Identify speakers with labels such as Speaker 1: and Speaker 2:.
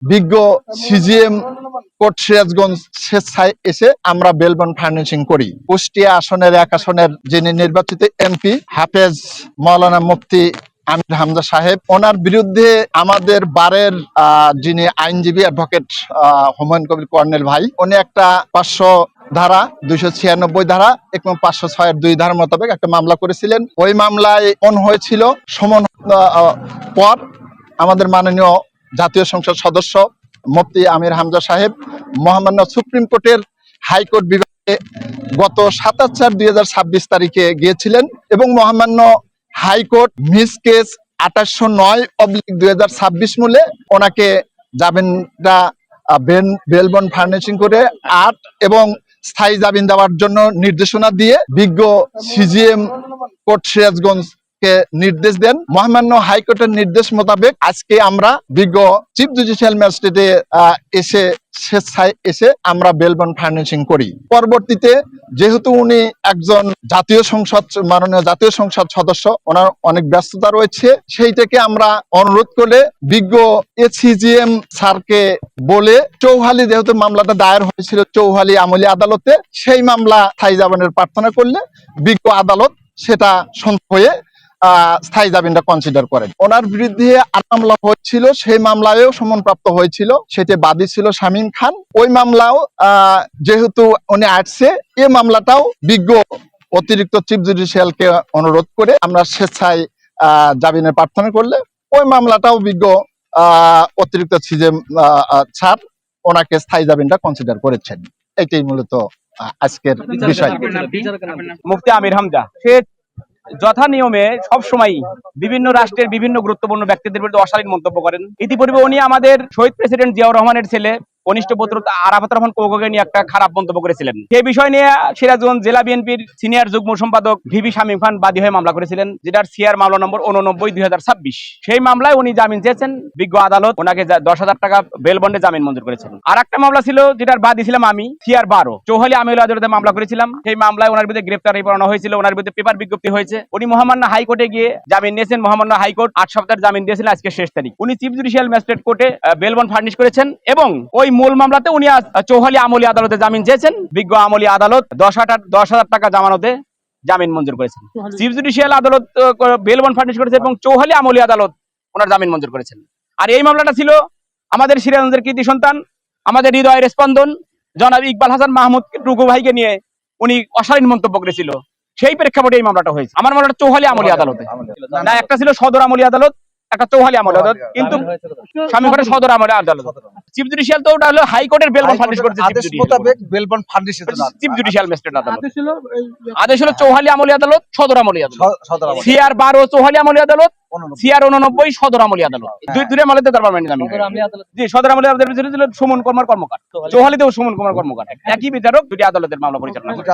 Speaker 1: বিজ্ঞ CGM court Sirajganj স্বেচ্ছায় এসে আমরা বেলবন ফার্নিশিং করি। কুষ্টিয়া আসনের 1 আসনের যিনি নির্বাচিত এমপি হাফেজ মাওলানা মুফতি আমির হামজা সাহেব, ওনার বিরুদ্ধে আমাদের বারের যিনি আইনজীবী অ্যাডভোকেট হুমায়ুন কবির কর্নেল ভাই, উনি একটা 500 ধারা 296 ধারা এবং 506 2 ধারা মোতাবেক একটা মামলা করেছিলেন। ওই মামলায় হয়েছিল সমন পর আমাদের মাননীয় জাতীয় সংসদ সদস্য মুফতি আমির হামজা সাহেব মহামান্য সুপ্রিম কোর্টের হাইকোর্ট বিভাগে গত 27/4/2026 তারিখে গিয়েছিলেন এবং মহামান্য হাইকোর্ট মিস কেস 2809/2026 মূলে ওনাকে জামিনটা বেলবন ফার্নিশিং করে 8 এবং স্থায়ী জামিন দেওয়ার জন্য নির্দেশনা দিয়ে বিজ্ঞ সিজিএম কোর্ট সিরাজগঞ্জ নির্দেশ দেন। মহামান্য হাইকোর্টের নির্দেশ মোতাবেক আজকে আমরা বিজ্ঞ চিফ জুডিশিয়াল ম্যাজিস্ট্রেটে স্বেচ্ছায় এসে আমরা বেলবন ফার্নিশিং করি। পরবর্তীতে যেহেতু উনি একজন মাননীয় জাতীয় সংসদ সদস্য, ওনার অনেক ব্যস্ততা রয়েছে, সেইটাকে আমরা অনুরোধ করে বিজ্ঞ সিজিএম স্যারকে বলে চৌহালি, যেহেতু মামলাটা দায়ের হয়েছিল চৌহালি আমলি আদালতে, সেই মামলা স্থায়ী জামিনের প্রার্থনা করলে বিজ্ঞ আদালত সেটা হয়ে স্থায়ী জামিনটা কনসিডার করেন। ওনার বিরুদ্ধে আর মামলা হয়েছিল, সেই মামলায়ও সমনপ্রাপ্ত হয়েছিল, সেটা বাদী ছিল শামীম খান। ওই মামলাও যেহেতু উনি আসছে, এই মামলাটাও বিজ্ঞ অতিরিক্ত চিফ জুডিশিয়ালকে অনুরোধ করে আমরা স্বেচ্ছায় জামিনের প্রার্থনা করলে ওই মামলাটাও বিজ্ঞ অতিরিক্ত সিজেম স্যার ওনাকে স্থায়ী জামিনটা কনসিডার করেছেন। এটাই মূলত আজকের বিষয়।
Speaker 2: মুফতি আমির হামজা সে যথা নিয়মে সবসময় বিভিন্ন রাষ্ট্রের বিভিন্ন গুরুত্বপূর্ণ ব্যক্তিদের বিরুদ্ধে অশালীন মন্তব্য করেন। ইতিপূর্বে উনি আমাদের শহীদ প্রেসিডেন্ট জিয়াউর রহমানের ছেলে কনিষ্ঠ পুত্র আরাফাত রহমান কোকোকে নিয়ে একটা খারাপ মন্তব্য করেছিলেন। সেই বিষয় নিয়ে সিরাজগঞ্জ জেলা বিএনপির সিনিয়র যুগ্ম সম্পাদক ভিভি শামীম খান বাদী হয়ে মামলা করেছিলেন, যেটার সিআর মামলা নম্বর 89/2026। সেই মামলায় উনি জামিন চেয়েছেন, বিজ্ঞ আদালত ওনাকে 10,000 টাকা বেল বন্ডে জামিন মঞ্জুর করেছেন। আর একটা মামলা ছিল যেটার বাদী ছিলাম আমি, সিআর 12 চৌহালি আমলি আদালতে মামলা করেছিলাম। সেই মামলায় ওনার বিরুদ্ধে গ্রেফতারি পরোয়ানা হয়েছিল, ওনার বিরুদ্ধে পেপার বিজ্ঞপ্তি হয়েছে। উনি মহামান্য হাইকোর্টে গিয়ে জামিন নিয়েছেন। মহামান্য হাইকোর্ট 8 সপ্তাহের জামিন দিয়েছিল, আজকে শেষ তারিখ। উনি চিফ জুডিশিয়াল ম্যাজিস্ট্রেট কোর্টে বেল বন্ড ফার্নিশ করেছেন এবং ওই মূল মামলাতে উনি চৌহালি আমলি আদালতে জামিন চেয়েছেন। বিজ্ঞ আমলি আদালত 10,000 টাকা জামানতে জামিন মঞ্জুর করেছেন। চিফ জুডিশিয়াল আদালত বেল বন্ড ফার্নিশ করেছে এবং চৌহালি আমলি আদালত ওনার জামিন মঞ্জুর করেছেন। আর এই মামলাটা ছিল আমাদের সিরাজগঞ্জের কৃতি সন্তান, আমাদের হৃদয়ের স্পন্দন জনাব ইকবাল হাসান মাহমুদ টুকু ভাইকে নিয়ে উনি অশালীন মন্তব্য করেছিল। সেই প্রেক্ষাপটে এই মামলাটা হয়েছে। আমার মামলাটা চৌহালি আমলি আদালতে না, একটা ছিল সদর আমলি আদালত, একটা চৌহালি আমলি আদালত, কিন্তু স্বামী ঘটে সদর আমলি আদালত। চিফ জুডিশিয়াল তো ওটা হলো হাইকোর্টের বেল বন্ড ফার্নিশ করেছে, চিফ জুডিশিয়াল ম্যাজিস্ট্রেট আদালত। আদেশ হলো চৌহালি আমলি আদালত, সদর আমলি আদালত। সিআর 12 চৌহালি আমলি আদালত, সিআর 89 সদর আমলি আদালত। দুই আমলিতে দরবার মানি জামিন। জি, সদর আমলি আদালতের বিচারক ছিল সুমন কুমার কর্মকার, চৌহালিতেও সুমন কুমার কর্মকার, একই বিচারক দুটি আদালতের মামলা পরিচালনা করে।